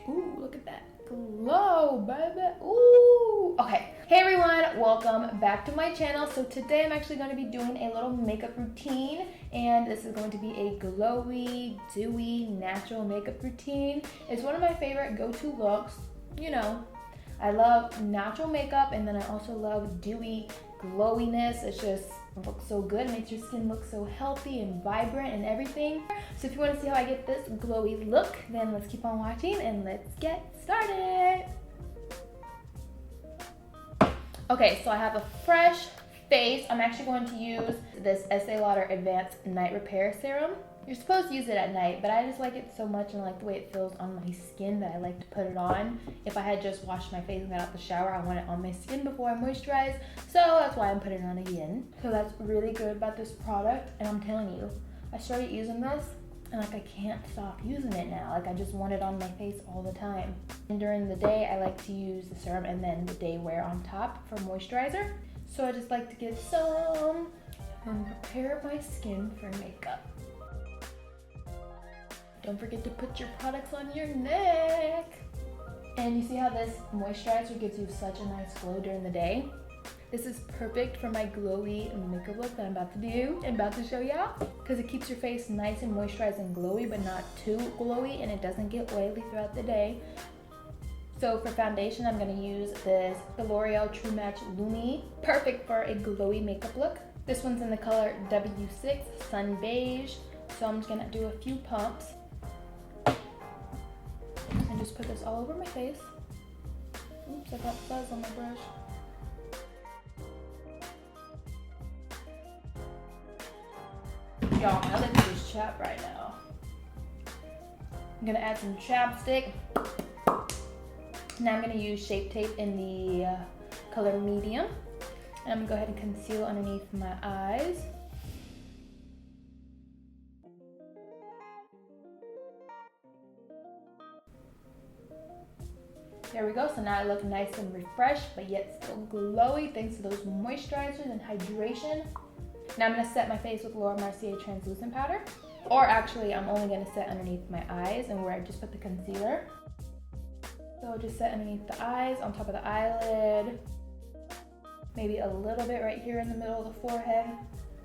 Ooh, look at that glow, baby. Ooh. Okay. Hey everyone, welcome back to my channel. So today I'm actually going to be doing a little makeup routine, and this is going to be a glowy, dewy, natural makeup routine. It's one of my favorite go-to looks. You know, I love natural makeup, and then I also love dewy glowiness. It just looks so good. It makes your skin look so healthy and vibrant and everything. So if you want to see how I get this glowy look, then let's keep on watching and let's get started. Okay, so I have a fresh face. I'm actually going to use this Estee Lauder Advanced Night Repair Serum. You're supposed to use it at night, but I just like it so much and like the way it feels on my skin that I like to put it on. If I had just washed my face and got out the shower, I want it on my skin before I moisturize. So that's why I'm putting it on again. So that's really good about this product, and I'm telling you, I started using this and like I can't stop using it now. Like I just want it on my face all the time. And during the day, I like to use the serum and then the day wear on top for moisturizer. So I just like to get some and prepare my skin for makeup. Don't forget to put your products on your neck. And you see how this moisturizer gives you such a nice glow during the day? This is perfect for my glowy makeup look that I'm about to do and about to show y'all, because it keeps your face nice and moisturized and glowy, but not too glowy, and it doesn't get oily throughout the day. So for foundation, I'm gonna use this Loreal True Match Lumi, perfect for a glowy makeup look. This one's in the color W6 Sun Beige. So I'm just gonna do a few pumps and just put this all over my face. Oops, I got fuzz on my brush. Y'all, my lip is chapped right now. I'm gonna add some chapstick. Now I'm gonna use Shape Tape in the color medium. And I'm gonna go ahead and conceal underneath my eyes. There we go. So now I look nice and refreshed, but yet still glowy thanks to those moisturizers and hydration. Now I'm gonna set my face with Mercier translucent powder. Or actually, I'm only gonna set underneath my eyes and where I just put the concealer. So I'll just set underneath the eyes, on top of the eyelid, maybe a little bit right here in the middle of the forehead,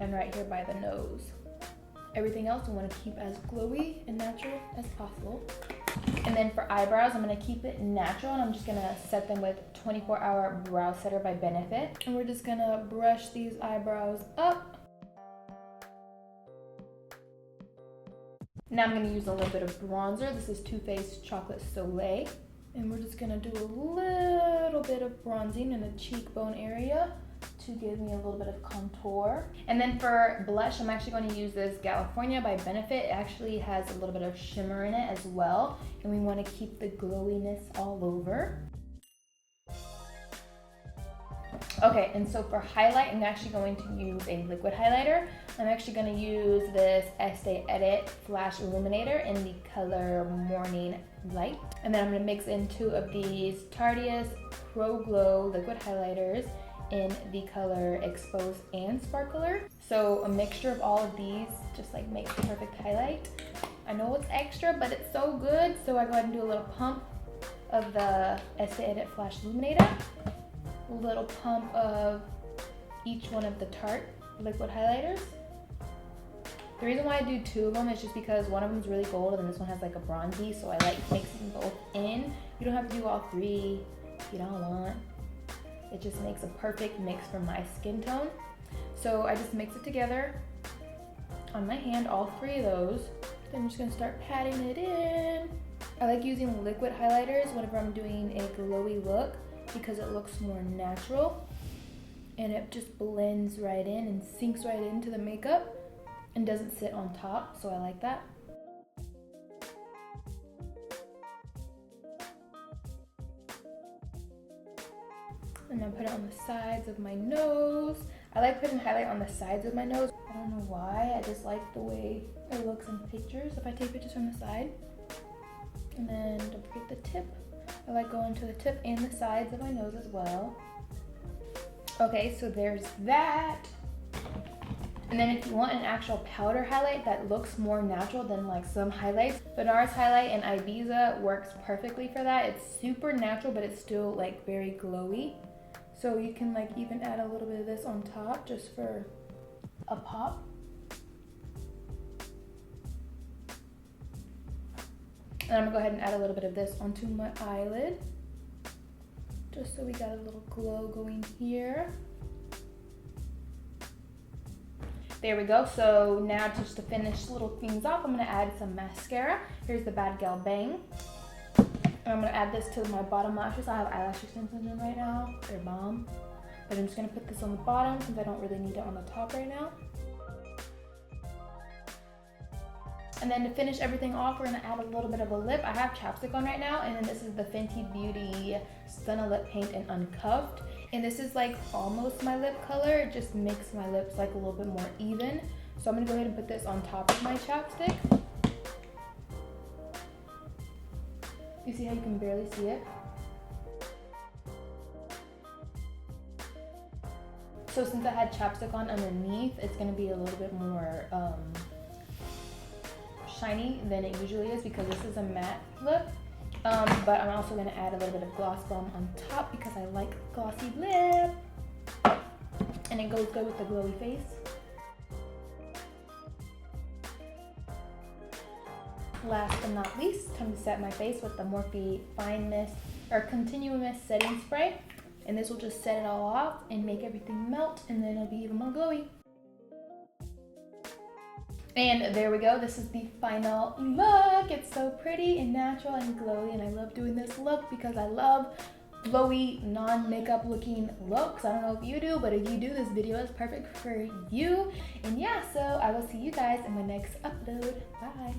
and right here by the nose. Everything else I want to keep as glowy and natural as possible. And then for eyebrows, I'm going to keep it natural, and I'm just going to set them with 24-Hour Brow Setter by Benefit. And we're just going to brush these eyebrows up. Now I'm going to use a little bit of bronzer. This is Too Faced Chocolate Soleil. And we're just gonna do a little bit of bronzing in the cheekbone area to give me a little bit of contour. And then for blush, I'm actually going to use this Galafornia by Benefit. It actually has a little bit of shimmer in it as well. And we want to keep the glowiness all over. Okay, and so for highlight, I'm actually going to use a liquid highlighter. I'm actually going to use this EsteeEdit Flash Illuminator in the color Morning Light. And then I'm going to mix in 2 of these Tartiest Pro Glow liquid highlighters in the color Expose and Sparkler. So a mixture of all of these just like makes the perfect highlight. I know it's extra, but it's so good. So I go ahead and do a little pump of the EsteeEdit Flash Illuminator. A little pump of each one of the Tarte liquid highlighters. The reason why I do 2 of them is just because one of them is really gold and this one has like a bronzy, so I like mixing both in. You don't have to do all 3 if you don't want. It just makes a perfect mix for my skin tone. So I just mix it together on my hand, all 3 of those. Then I'm just gonna start patting it in. I like using liquid highlighters whenever I'm doing a glowy look, because it looks more natural and it just blends right in and sinks right into the makeup and doesn't sit on top, so I like that. And then put it on the sides of my nose. I like putting highlight on the sides of my nose. I don't know why, I just like the way it looks in pictures if I take pictures from the side. And then don't forget the tip. I like going to the tip and the sides of my nose as well. Okay, so there's that. And then if you want an actual powder highlight that looks more natural than like some highlights, the Nars highlight in Ibiza works perfectly for that. It's super natural, but it's still like very glowy. So you can like even add a little bit of this on top just for a pop. And I'm gonna go ahead and add a little bit of this onto my eyelid, just so we got a little glow going here. There we go. So now just to finish little things off, I'm gonna add some mascara. Here's the Bad Gal Bang. And I'm gonna add this to my bottom lashes. I have eyelash extensions in right now. They're bomb. But I'm just gonna put this on the bottom since I don't really need it on the top right now. And then to finish everything off, we're gonna add a little bit of a lip. I have chapstick on right now, and then this is the Fenty Beauty Stunna Lip Paint in Uncuffed. And this is like almost my lip color. It just makes my lips like a little bit more even. So I'm gonna go ahead and put this on top of my chapstick. You see how you can barely see it? So since I had chapstick on underneath, it's gonna be a little bit more shiny than it usually is because this is a matte lip. But I'm also gonna add a little bit of gloss bomb on top because I like glossy lip. And it goes good with the glowy face. Last but not least, time to set my face with the Morphe Fine Mist or Continuous Setting Spray. And this will just set it all off and make everything melt, and then it'll be even more glowy. And there we go. This is the final look. It's so pretty and natural and glowy, and I love doing this look because I love glowy, non-makeup looking looks. I don't know if you do, but if you do, this video is perfect for you. And yeah, so I will see you guys in my next upload. Bye.